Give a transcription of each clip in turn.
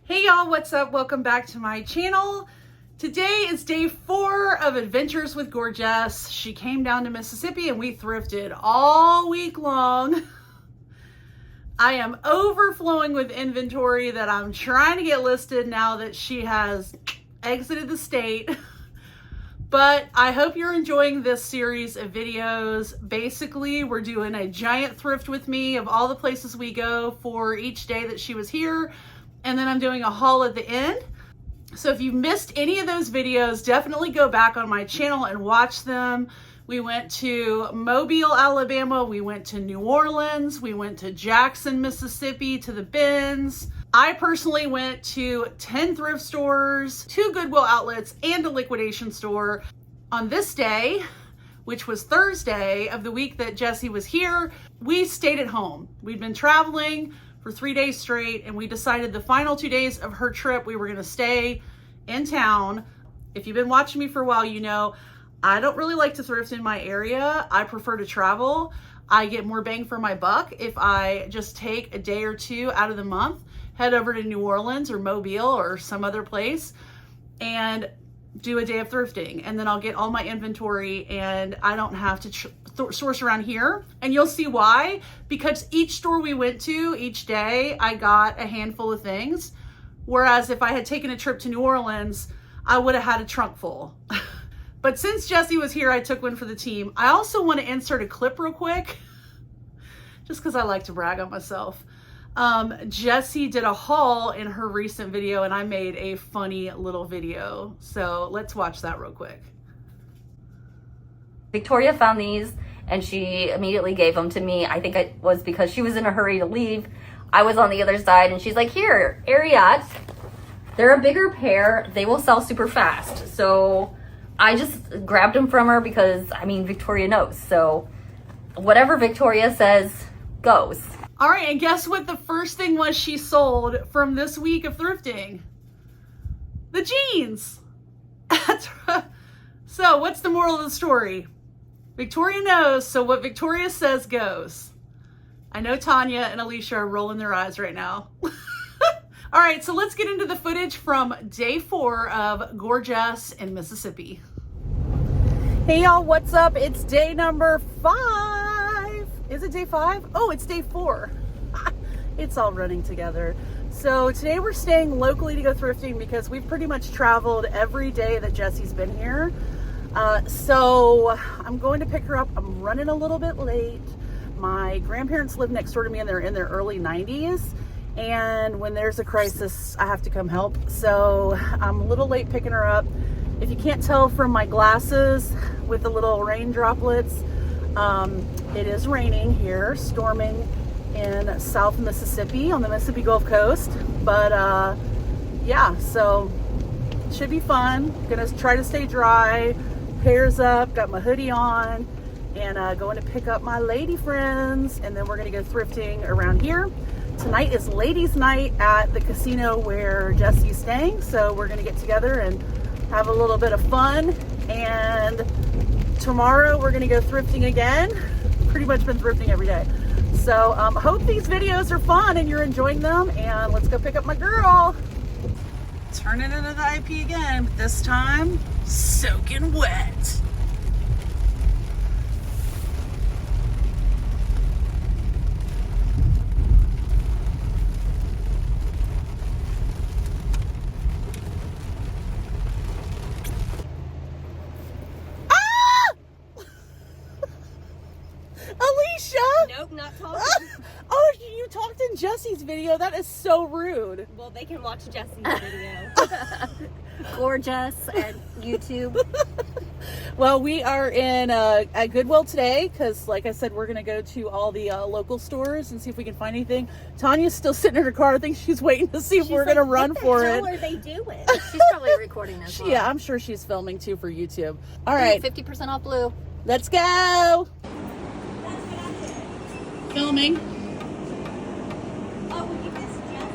Hey y'all, what's up? Welcome back to my channel. Today is day 4 of Adventures with Gorgeous. She came down to Mississippi and we thrifted all week long. I am overflowing with inventory that I'm trying to get listed now that she has exited the state. But I hope you're enjoying this series of videos. Basically, we're doing a giant thrift with me of all the places we go for each day that she was here. And then I'm doing a haul at the end. So if you've missed any of those videos, definitely go back on my channel and watch them. We went to Mobile, Alabama. We went to New Orleans. We went to Jackson, Mississippi, to the Bends. I personally went to 10 thrift stores, 2 Goodwill outlets, and a liquidation store. On this day, which was Thursday of the week that Jessi was here, we stayed at home. We'd been traveling for 3 days straight, and we decided the final 2 days of her trip we were gonna stay in town. If you've been watching me for a while, you know I don't really like to thrift in my area. I prefer to travel. I get more bang for my buck if I just take a day or 2 out of the month, head over to New Orleans or Mobile or some other place and do a day of thrifting, and then I'll get all my inventory and I don't have to source around here. And you'll see why, because each store we went to each day, I got a handful of things. Whereas if I had taken a trip to New Orleans, I would have had a trunk full. But since Jessi was here, I took one for the team. I also want to insert a clip real quick, just because I like to brag on myself. Jessi did a haul in her recent video and I made a funny little video. So let's watch that real quick. Victoria found these and she immediately gave them to me. I think it was because she was in a hurry to leave. I was on the other side and she's like, here, Ariat. They're a bigger pair. They will sell super fast. So I just grabbed them from her because, I mean, Victoria knows. So whatever Victoria says goes. All right, and guess what the first thing was she sold from this week of thrifting? The jeans. So what's the moral of the story? Victoria knows, so what Victoria says goes. I know Tanya and Alicia are rolling their eyes right now. All right, so let's get into the footage from day 4 of Gorgeous in Mississippi. Hey y'all, what's up? It's day number 5. Is it day 5? Oh, it's day 4. It's all running together. So today we're staying locally to go thrifting because we've pretty much traveled every day that Jessi's been here. So I'm going to pick her up. I'm running a little bit late. My grandparents live next door to me and they're in their early 90s. And when there's a crisis, I have to come help. So I'm a little late picking her up. If you can't tell from my glasses with the little rain droplets, it is raining here, storming in South Mississippi on the Mississippi Gulf Coast. But yeah, so it should be fun. Gonna try to stay dry, hairs up, got my hoodie on, and going to pick up my lady friends, and then we're gonna go thrifting around here. Tonight is ladies' night at the casino where Jessi's staying, so we're gonna get together and have a little bit of fun. And tomorrow we're gonna go thrifting again. Pretty much been thrifting every day. So hope these videos are fun and you're enjoying them, and let's go pick up my girl. Turning into the IP again, but this time soaking wet. Alicia! Nope, not talking. Oh, you talked in Jessi's video. That is so rude. Well, they can watch Jessi's video. Gorgeous and YouTube. Well, we are in at Goodwill today because, like I said, we're going to go to all the local stores and see if we can find anything. Tanya's still sitting in her car. I think she's waiting to see if we're going to run for it. Are they doing? She's probably recording as well. Yeah, I'm sure she's filming too for YouTube. All right. 50% off blue. Let's go. Filming. Oh, you missed Jessi.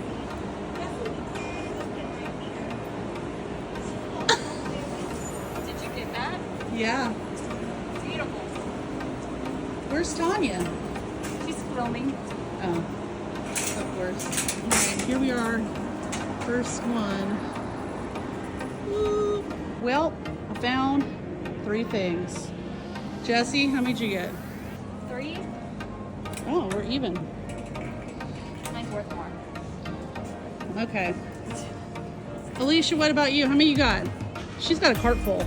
Did you get that? Yeah. Beautiful. Where's Tanya? She's filming. Oh, of course. All right, here we are first one. Woo. Well, I found 3 things. Jessi, how many did you get? 3. Oh, we're even. Mine's worth more. Okay. Alicia, what about you? How many you got? She's got a cart full.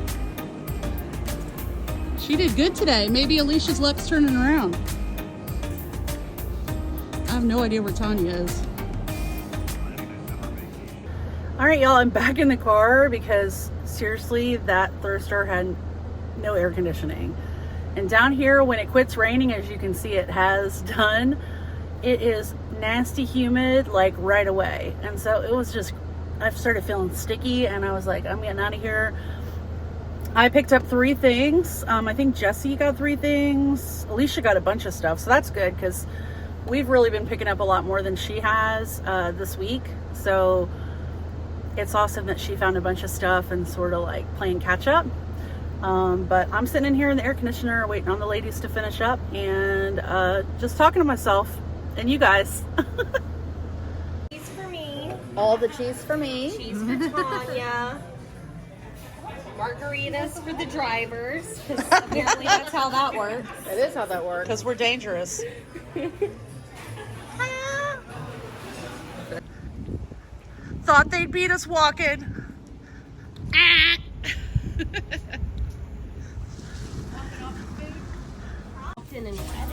She did good today. Maybe Alicia's luck's turning around. I have no idea where Tanya is. All right, y'all, I'm back in the car because seriously, that thrift store had no air conditioning. And down here, when it quits raining, as you can see it has done, it is nasty humid, like right away. And so it was just, I started feeling sticky and I was like, I'm getting out of here. I picked up 3 things. I think Jessi got 3 things. Alicia got a bunch of stuff, so that's good because we've really been picking up a lot more than she has this week. So it's awesome that she found a bunch of stuff and sort of like playing catch up. But I'm sitting in here in the air conditioner waiting on the ladies to finish up and just talking to myself and you guys. Cheese for me. All the cheese for me. Cheese for Tanya. Margaritas for the drivers, because apparently that's how that works. It is how that works. Because we're dangerous. Thought they'd beat us walking.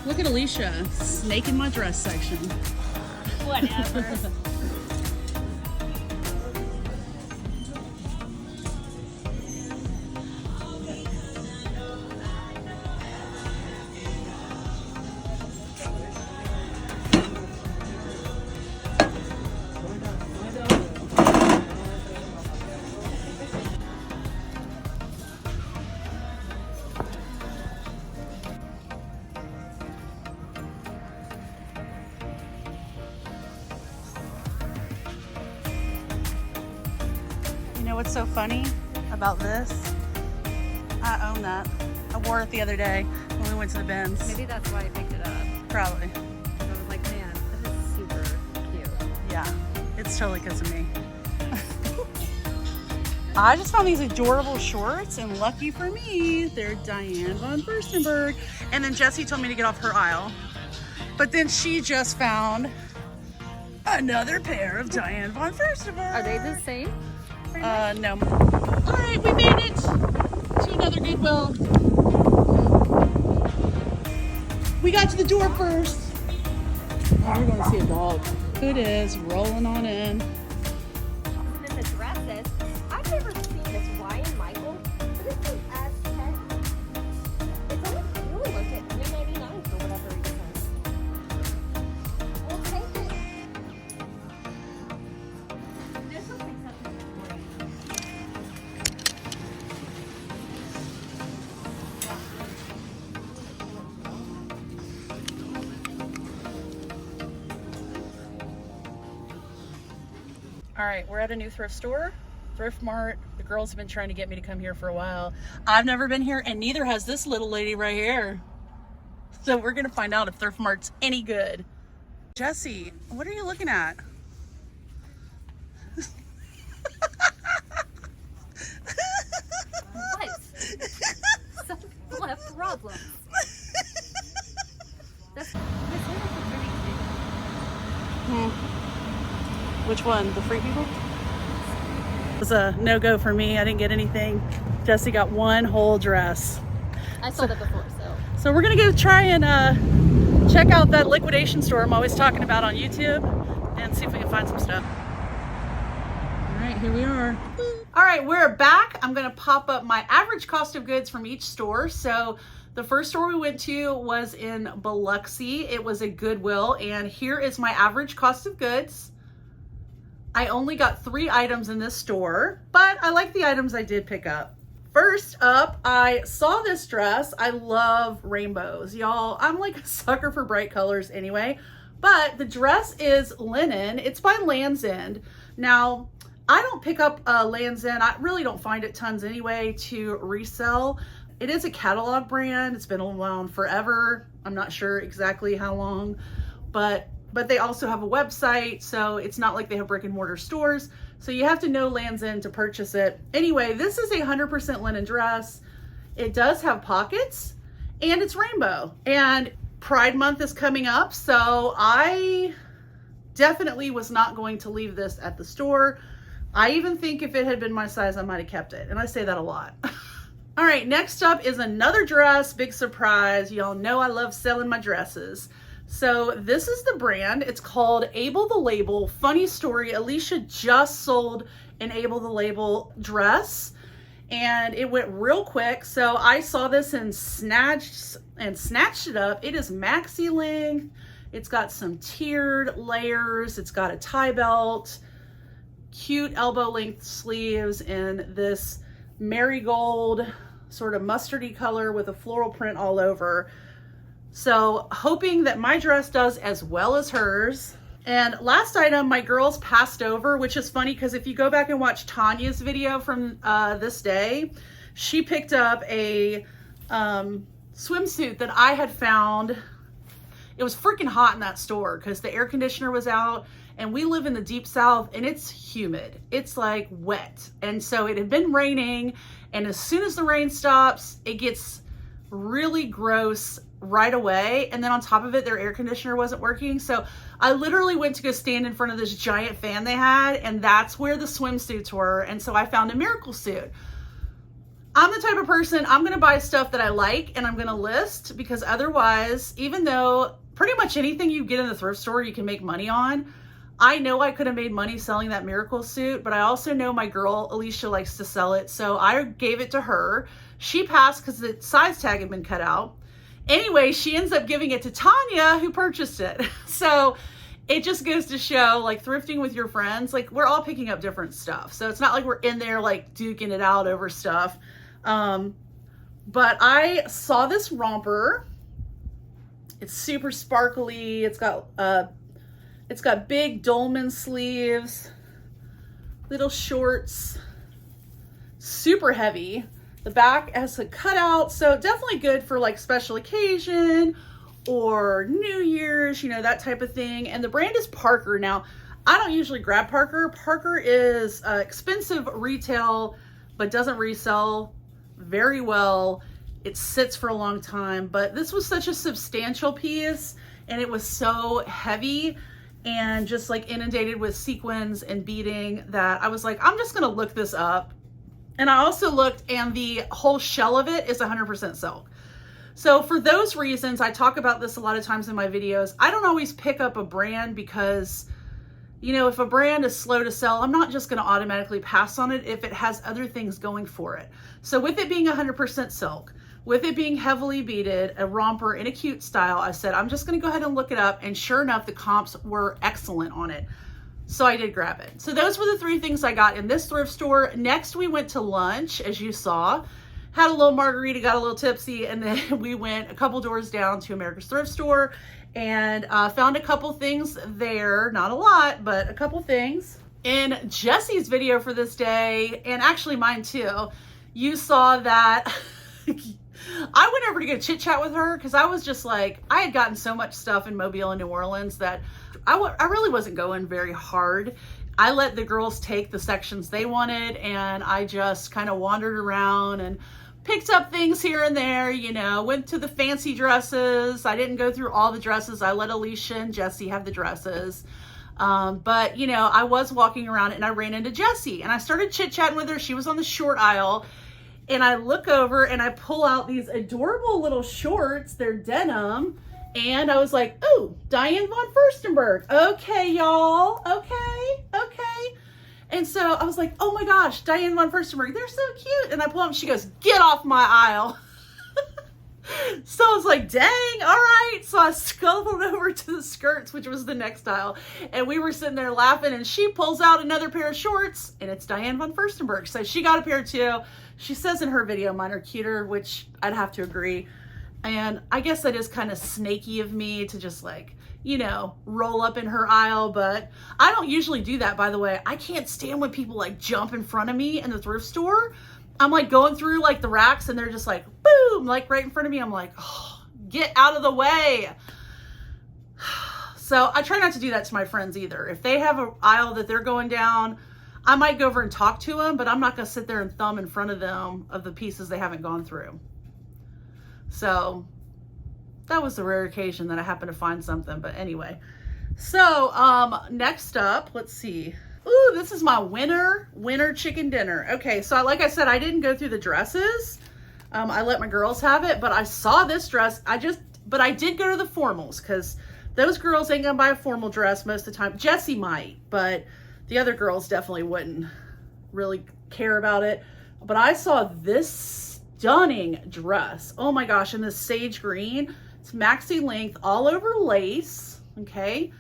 Look at Alicia, snake in my dress section. Whatever. You know what's so funny about this? I own that. I wore it the other day when we went to the bins. Maybe that's why I picked it up. Probably. I was like, man, this is super cute. Yeah, it's totally because of me. I just found these adorable shorts, and lucky for me, they're Diane von Furstenberg. And then Jessi told me to get off her aisle. But then she just found another pair of Diane von Furstenberg. Are they the same? No. All right, we made it to another Goodwill. We got to the door first. Oh, we're going to see a dog. It is rolling on in. And then the dresses. I've never seen this Ryan Michael, but it's an Aztec. It's only really looked at $3.99 for whatever reason. We'll take it. This looks like something great. All right, we're at a new thrift store, Thrift Mart. The girls have been trying to get me to come here for a while. I've never been here, and neither has this little lady right here. So we're gonna find out if Thrift Mart's any good. Jessi, what are you looking at? What? Some left problems. That's Which one? The Free People? It was a no-go for me. I didn't get anything. Jessi got one whole dress. I saw that before, So we're gonna go try and check out that liquidation store I'm always talking about on YouTube and see if we can find some stuff. All right, here we are. All right, we're back. I'm gonna pop up my average cost of goods from each store. So the first store we went to was in Biloxi. It was a Goodwill, and here is my average cost of goods. I only got 3 items in this store, but I like the items I did pick up. First up, I saw this dress. I love rainbows, y'all. I'm like a sucker for bright colors anyway, but the dress is linen. It's by Land's End. Now, I don't pick up Land's End. I really don't find it tons anyway to resell. It is a catalog brand. It's been around forever. I'm not sure exactly how long, but but they also have a website, so it's not like they have brick and mortar stores. So you have to know Lands' End to purchase it. Anyway, this is a 100% linen dress. It does have pockets and it's rainbow. And Pride Month is coming up, so I definitely was not going to leave this at the store. I even think if it had been my size, I might have kept it. And I say that a lot. All right, next up is another dress. Big surprise. Y'all know I love selling my dresses. So this is the brand. It's called Able the Label. Funny story, Alicia just sold an Able the Label dress and it went real quick. So I saw this and snatched it up. It is maxi length. It's got some tiered layers. It's got a tie belt, cute elbow length sleeves, and this marigold sort of mustardy color with a floral print all over. So hoping that my dress does as well as hers. And last item, my girls passed over, which is funny because if you go back and watch Tanya's video from this day, she picked up a swimsuit that I had found. It was freaking hot in that store because the air conditioner was out, and we live in the deep south and it's humid. It's like wet. And so it had been raining, and as soon as the rain stops, it gets really gross right away. And then on top of it, their air conditioner wasn't working. So I literally went to go stand in front of this giant fan they had, and that's where the swimsuits were. And so I found a miracle suit. I'm the type of person, I'm gonna buy stuff that I like and I'm gonna list, because otherwise, even though pretty much anything you get in the thrift store you can make money on, I know I could have made money selling that miracle suit, but I also know my girl Alicia likes to sell it, so I gave it to her. She passed because the size tag had been cut out. Anyway, she ends up giving it to Tanya, who purchased it. So it just goes to show, like, thrifting with your friends, like, we're all picking up different stuff. So it's not like we're in there like duking it out over stuff. But I saw this romper. It's super sparkly. It's got big dolman sleeves, little shorts, super heavy. The back has a cutout, so definitely good for like special occasion or New Year's, you know, that type of thing. And the brand is Parker. Now, I don't usually grab Parker. Parker is expensive retail, but doesn't resell very well. It sits for a long time, but this was such a substantial piece and it was so heavy and just like inundated with sequins and beading that I was like, I'm just gonna look this up. And I also looked, and the whole shell of it is 100% silk. So for those reasons, I talk about this a lot of times in my videos. I don't always pick up a brand because, you know, if a brand is slow to sell, I'm not just gonna automatically pass on it if it has other things going for it. So with it being 100% silk, with it being heavily beaded, a romper in a cute style, I said, I'm just gonna go ahead and look it up. And sure enough, the comps were excellent on it. So I did grab it. So those were the three things I got in this thrift store. Next, we went to lunch, as you saw, had a little margarita, got a little tipsy, and then we went a couple doors down to America's Thrift Store and found a couple things there. Not a lot, but a couple things. In Jessi's video for this day, and actually mine too, you saw that I went over to go chit chat with her because I was just like, I had gotten so much stuff in Mobile and New Orleans that I really wasn't going very hard. I let the girls take the sections they wanted, and I just kind of wandered around and picked up things here and there, you know, went to the fancy dresses. I didn't go through all the dresses. I let Alicia and Jessi have the dresses. But, you know, I was walking around and I ran into Jessi and I started chit-chatting with her. She was on the short aisle. And I look over and I pull out these adorable little shorts. They're denim. And I was like, oh, Diane von Furstenberg. Okay, y'all. Okay. And so I was like, oh my gosh, Diane von Furstenberg, they're so cute. And I pull up and she goes, get off my aisle. So I was like, dang, all right. So I scuttled over to the skirts, which was the next aisle. And we were sitting there laughing, and she pulls out another pair of shorts, and it's Diane von Furstenberg. So she got a pair too. She says in her video, mine are cuter, which I'd have to agree. And I guess that is kind of snaky of me to just like, you know, roll up in her aisle, but I don't usually do that, by the way. I can't stand when people like jump in front of me in the thrift store. I'm like going through like the racks and they're just like, boom, like right in front of me. I'm like, oh, get out of the way. So I try not to do that to my friends either. If they have an aisle that they're going down, I might go over and talk to them, but I'm not going to sit there and thumb in front of them of the pieces they haven't gone through. So that was the rare occasion that I happened to find something. But anyway, so next up, let's see. Ooh, this is my winter chicken dinner. Okay, so like I said, I didn't go through the dresses. I let my girls have it, but I saw this dress. But I did go to the formals because those girls ain't gonna buy a formal dress most of the time. Jessi might, but the other girls definitely wouldn't really care about it. But I saw this stunning dress. Oh my gosh, in this sage green. It's maxi length, all over lace, okay?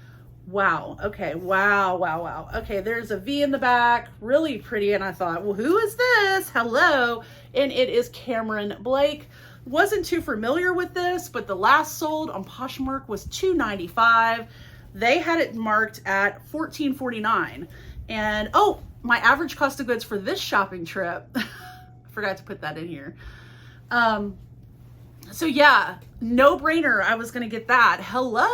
Wow, okay, wow. Okay, there's a V in the back, really pretty, and I thought, well, who is this? Hello, and it is Cameron Blake. Wasn't too familiar with this, but the last sold on Poshmark was $2.95. They had it marked at $14.49. And oh, my average cost of goods for this shopping trip, I forgot to put that in here. So yeah, no brainer, I was gonna get that. Hello.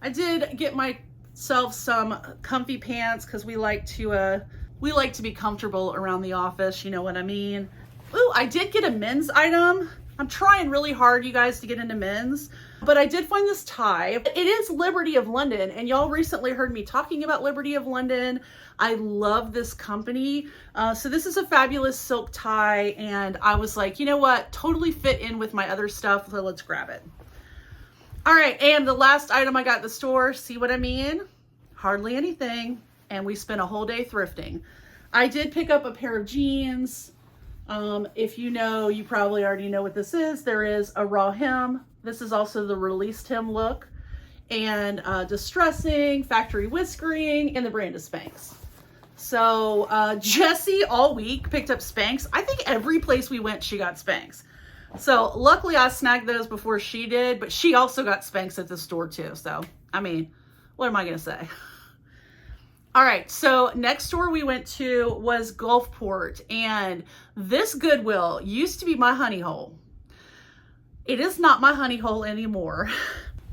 I did get myself some comfy pants because we like to be comfortable around the office, you know what I mean? Ooh, I did get a men's item. I'm trying really hard, you guys, to get into men's, but I did find this tie. It is Liberty of London, and y'all recently heard me talking about Liberty of London. I love this company. So this is a fabulous silk tie, and I was like, you know what? Totally fit in with my other stuff, so let's grab it. All right, and the last item I got at the store, see what I mean? Hardly anything, and we spent a whole day thrifting. I did pick up a pair of jeans. If you know, you probably already know what this is. There is a raw hem. This is also the released hem look, and distressing, factory whiskering, and the brand is Spanx. So Jessi all week picked up Spanx. I think every place we went, she got Spanx. So luckily I snagged those before she did, but she also got Spanx at the store too. So, I mean, what am I going to say? All right, so next store we went to was Gulfport, and this Goodwill used to be my honey hole. It is not my honey hole anymore.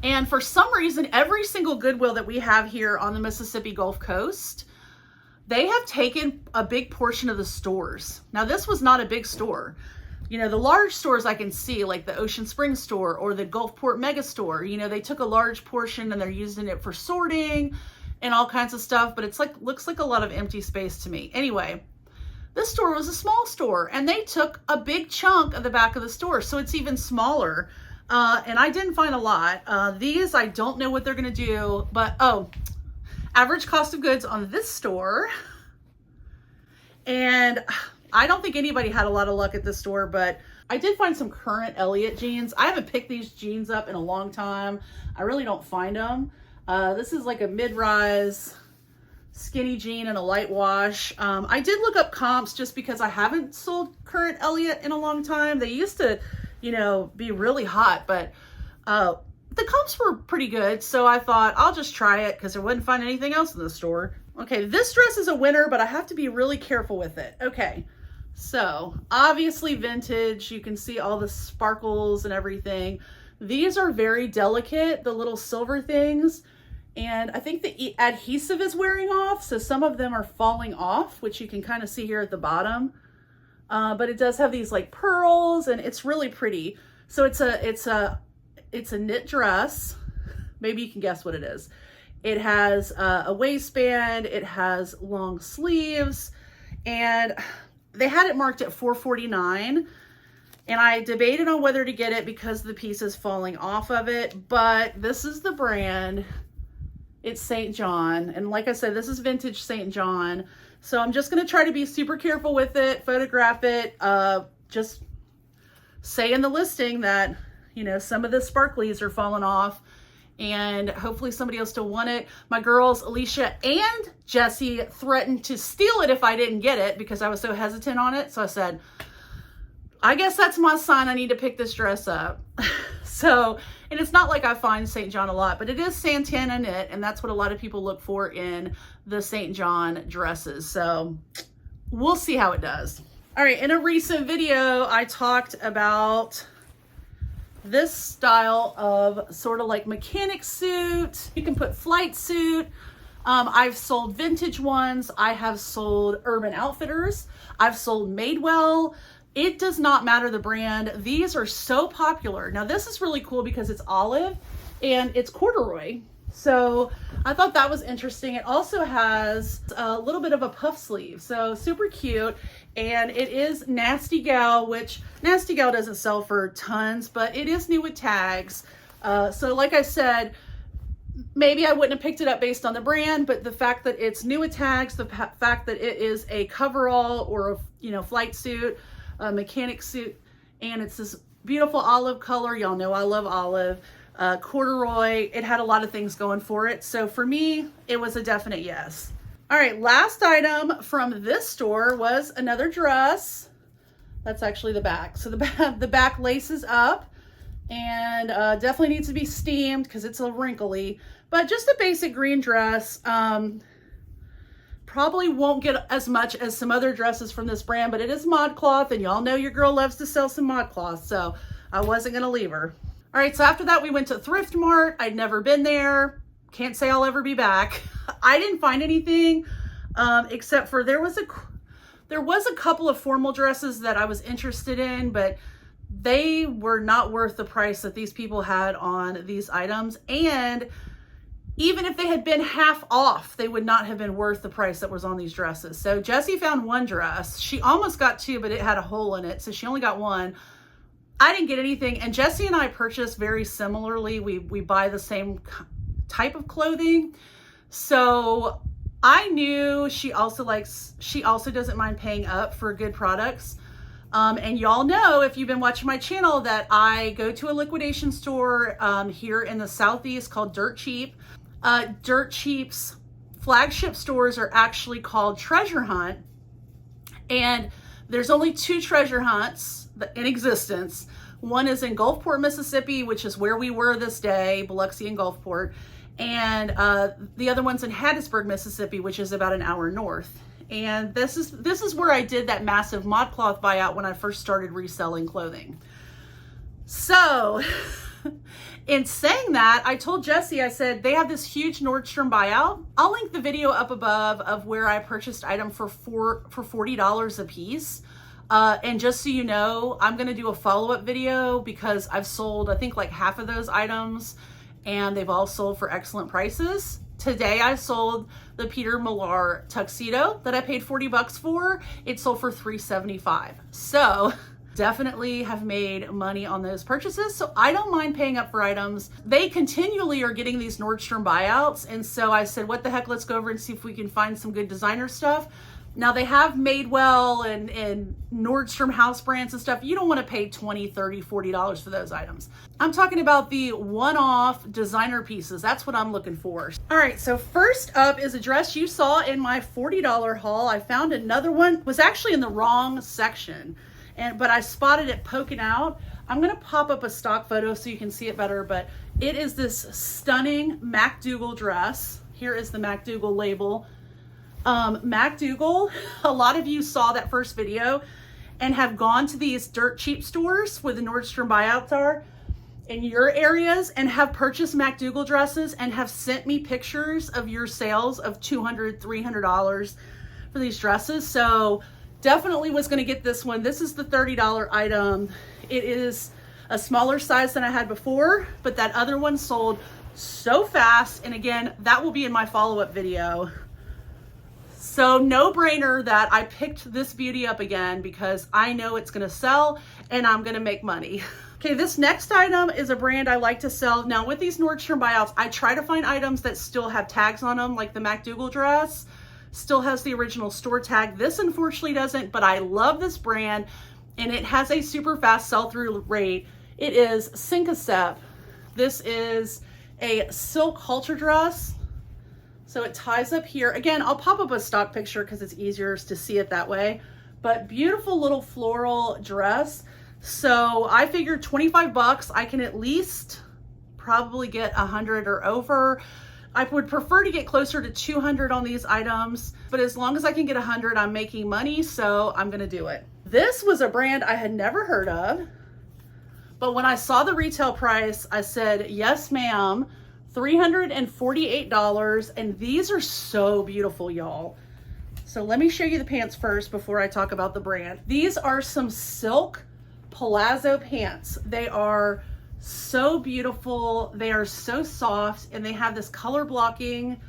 And for some reason, every single Goodwill that we have here on the Mississippi Gulf Coast, they have taken a big portion of the stores. Now, this was not a big store. You know, the large stores I can see, like the Ocean Springs store or the Gulfport Mega Store, you know, they took a large portion and they're using it for sorting and all kinds of stuff, but it's like, looks like a lot of empty space to me. Anyway, this store was a small store and they took a big chunk of the back of the store, so it's even smaller. And I didn't find a lot. These, I don't know what they're gonna do, but oh, average cost of goods on this store. And I don't think anybody had a lot of luck at this store, but I did find some current Elliott jeans. I haven't picked these jeans up in a long time. I really don't find them. This is like a mid-rise skinny jean and a light wash. I did look up comps just because I haven't sold current Elliott in a long time. They used to, you know, be really hot, but the comps were pretty good. So I thought I'll just try it because I wouldn't find anything else in the store. Okay, this dress is a winner, but I have to be really careful with it. Okay, so obviously vintage. You can see all the sparkles and everything. These are very delicate, the little silver things. And I think the adhesive is wearing off, so some of them are falling off, which you can kind of see here at the bottom. But it does have these like pearls, and it's really pretty. So it's a knit dress. Maybe you can guess what it is. It has a waistband, it has long sleeves, and they had it marked at $4.49. And I debated on whether to get it because the piece is falling off of it, but this is the brand. It's St. John. And like I said, this is vintage St. John. So I'm just going to try to be super careful with it, photograph it, just say in the listing that, you know, some of the sparklies are falling off, and hopefully somebody else still want it. My girls, Alicia and Jessi, threatened to steal it if I didn't get it because I was so hesitant on it. So I said, I guess that's my sign I need to pick this dress up. So, and it's not like I find St. John a lot, but it is Santana knit, and that's what a lot of people look for in the St. John dresses. So we'll see how it does. All right, in a recent video, I talked about this style of sort of like mechanic suit. You can put flight suit. I've sold vintage ones. I have sold Urban Outfitters. I've sold Madewell. It does not matter the brand. These are so popular. Now this is really cool because it's olive and it's corduroy. So I thought that was interesting. It also has a little bit of a puff sleeve. So super cute. And it is Nasty Gal, which Nasty Gal doesn't sell for tons, but it is new with tags. So like I said, maybe I wouldn't have picked it up based on the brand, but the fact that it's new with tags, the fact that it is a coverall or a flight suit, a mechanic suit, and it's this beautiful olive color. Y'all know I love olive. Corduroy. It had a lot of things going for it. So for me, it was a definite yes. All right, last item from this store was another dress. That's actually the back. So the back laces up. And definitely needs to be steamed because it's a wrinkly, but just a basic green dress. Probably won't get as much as some other dresses from this brand, but it is ModCloth, and y'all know your girl loves to sell some ModCloth, so I wasn't gonna leave her. All right, so after that we went to Thrift Mart. I'd never been there. Can't say I'll ever be back. I didn't find anything except for there was a couple of formal dresses that I was interested in, but they were not worth the price that these people had on these items. And even if they had been half off, they would not have been worth the price that was on these dresses. So Jessi found one dress. She almost got two, but it had a hole in it, so she only got one. I didn't get anything. And Jessi and I purchased very similarly. We buy the same type of clothing. So I knew she also doesn't mind paying up for good products. And y'all know, if you've been watching my channel, that I go to a liquidation store here in the Southeast called Dirt Cheap. Dirt Cheap's flagship stores are actually called Treasure Hunt. And there's only two Treasure Hunts in existence. One is in Gulfport, Mississippi, which is where we were this day, Biloxi and Gulfport. And the other one's in Hattiesburg, Mississippi, which is about an hour north. And this is where I did that massive ModCloth buyout when I first started reselling clothing. So in saying that, I told Jessi, I said, they have this huge Nordstrom buyout. I'll link the video up above of where I purchased item for $40 a piece. And just so you know, I'm going to do a follow-up video because I've sold, I think, like half of those items, and they've all sold for excellent prices. Today I sold the Peter Millar tuxedo that I paid 40 bucks for. It sold for $3.75. So definitely have made money on those purchases. So I don't mind paying up for items. They continually are getting these Nordstrom buyouts. And so I said, what the heck, let's go over and see if we can find some good designer stuff. Now they have Madewell and Nordstrom house brands and stuff. You don't want to pay $20, $30, $40 for those items. I'm talking about the one-off designer pieces. That's what I'm looking for. All right, so first up is a dress you saw in my $40 haul. I found another one. It was actually in the wrong section, but I spotted it poking out. I'm gonna pop up a stock photo so you can see it better, but it is this stunning MacDougall dress. Here is the MacDougall label. MacDougall, a lot of you saw that first video and have gone to these Dirt Cheap stores where the Nordstrom buyouts are in your areas and have purchased MacDougall dresses and have sent me pictures of your sales of $200, $300 for these dresses. So definitely was going to get this one. This is the $30 item. It is a smaller size than I had before, but that other one sold so fast. And again, that will be in my follow-up video. So no brainer that I picked this beauty up again because I know it's gonna sell and I'm gonna make money. Okay, this next item is a brand I like to sell. Now with these Nordstrom buyouts, I try to find items that still have tags on them, like the MacDougall dress still has the original store tag. This unfortunately doesn't, but I love this brand and it has a super fast sell-through rate. It is Cinquecep. This is a silk halter dress. So it ties up here. Again, I'll pop up a stock picture because it's easier to see it that way. But beautiful little floral dress. So I figured 25 bucks, I can at least probably get 100 or over. I would prefer to get closer to 200 on these items, but as long as I can get 100, I'm making money, so I'm gonna do it. This was a brand I had never heard of, But when I saw the retail price, I said, yes, ma'am, $348. And these are so beautiful, y'all. So let me show you the pants first before I talk about the brand. These are some silk palazzo pants. They are so beautiful. They are so soft, and they have this color blocking.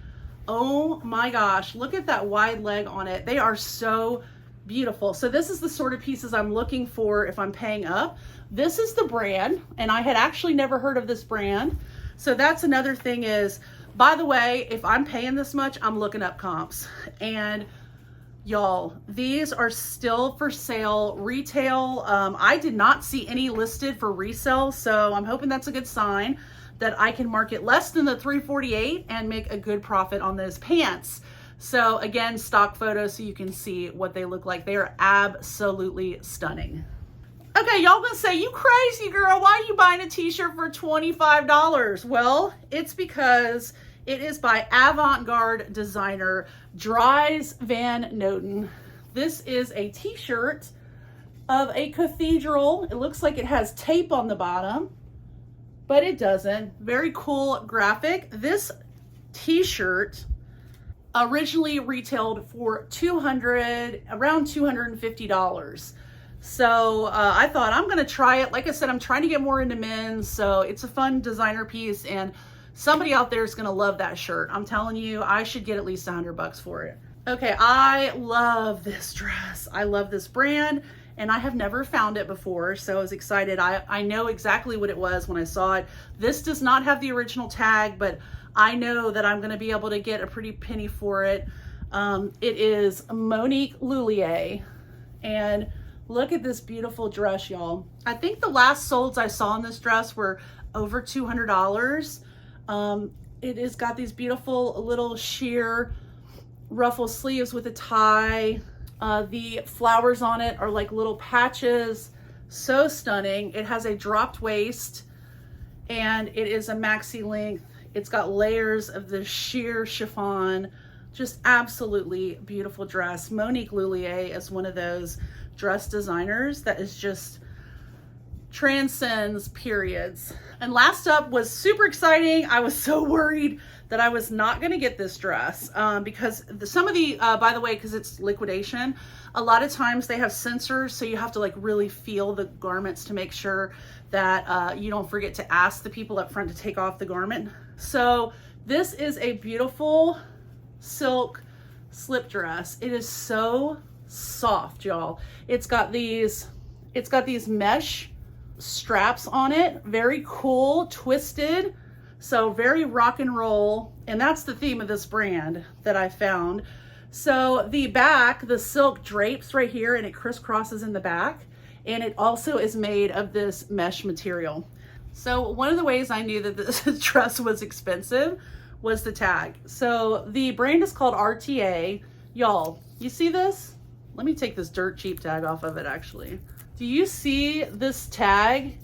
Oh my gosh, look at that wide leg on it. They are so beautiful. So this is the sort of pieces I'm looking for if I'm paying up. This is the brand, and I had actually never heard of this brand. So that's another thing is, by the way, if I'm paying this much, I'm looking up comps. And y'all, these are still for sale retail. I did not see any listed for resale, so I'm hoping that's a good sign that I can market less than the $348 and make a good profit on those pants. So again, stock photos so you can see what they look like. They are absolutely stunning. Okay, y'all gonna say, you crazy girl, why are you buying a t-shirt for $25? Well, it's because it is by avant-garde designer Dries Van Noten. This is a t-shirt of a cathedral. It looks like it has tape on the bottom, but it doesn't. Very cool graphic. This t-shirt originally retailed for around $250. So I thought I'm gonna try it. Like I said, I'm trying to get more into men's, so it's a fun designer piece, and somebody out there is gonna love that shirt. I'm telling you, I should get at least $100 for it. Okay, I love this dress. I love this brand, and I have never found it before, so I was excited. I know exactly what it was when I saw it. This does not have the original tag, but I know that I'm gonna be able to get a pretty penny for it. It is Monique Lullier, and look at this beautiful dress, y'all. I think the last solds I saw in this dress were over $200. It has got these beautiful little sheer ruffle sleeves with a tie. The flowers on it are like little patches. So stunning. It has a dropped waist, and it is a maxi length. It's got layers of the sheer chiffon. Just absolutely beautiful dress. Monique Lullier is one of those dress designers that is just transcends periods. And last up was super exciting. I was so worried that I was not going to get this dress because some of the, by the way, because it's liquidation, a lot of times they have sensors, so you have to like really feel the garments to make sure that you don't forget to ask the people up front to take off the garment. So this is a beautiful silk slip dress. It is so soft, y'all. It's got these mesh straps on it. Very cool, twisted. So very rock and roll. And that's the theme of this brand that I found. So the back, the silk drapes right here, and it crisscrosses in the back. And it also is made of this mesh material. So one of the ways I knew that this dress was expensive was the tag. So the brand is called RTA. Y'all, you see this? Let me take this dirt cheap tag off of it actually. Do you see this tag?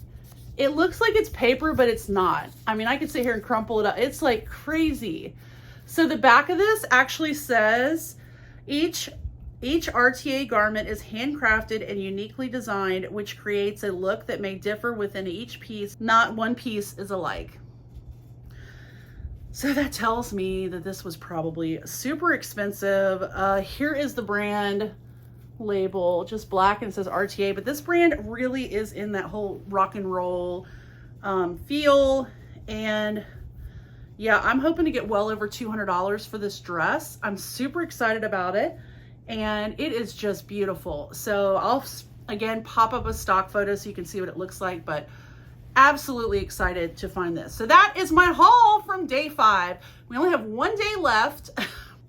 It looks like it's paper, but it's not. I mean, I could sit here and crumple it up. It's like crazy. So the back of this actually says, each RTA garment is handcrafted and uniquely designed, which creates a look that may differ within each piece. Not one piece is alike. So that tells me that this was probably super expensive. Here is the brand label, just black, and it says RTA, but this brand really is in that whole rock and roll feel. And yeah, I'm hoping to get well over $200 for this dress. I'm super excited about it, and it is just beautiful. So I'll again pop up a stock photo so you can see what it looks like, but absolutely excited to find this. So that is my haul from day 5. We only have one day left.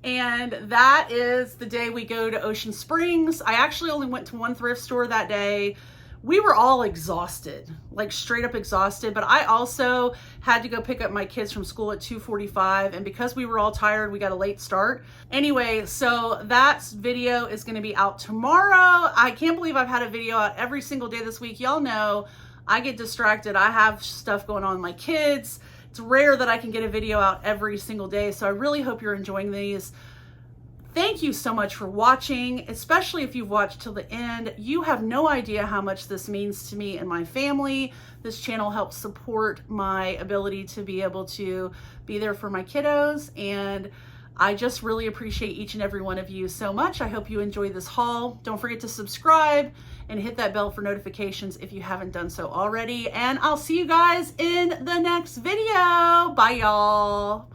And that is the day we go to Ocean Springs. I actually only went to one thrift store that day. We were all exhausted, like straight up exhausted, but I also had to go pick up my kids from school at 2:45, and because we were all tired, we got a late start. Anyway, so that video is gonna be out tomorrow. I can't believe I've had a video out every single day this week. Y'all know I get distracted. I have stuff going on with my kids. It's rare that I can get a video out every single day, so I really hope you're enjoying these. Thank you so much for watching, especially if you've watched till the end. You have no idea how much this means to me and my family. This channel helps support my ability to be able to be there for my kiddos, and I just really appreciate each and every one of you so much. I hope you enjoyed this haul. Don't forget to subscribe and hit that bell for notifications if you haven't done so already. And I'll see you guys in the next video. Bye, y'all.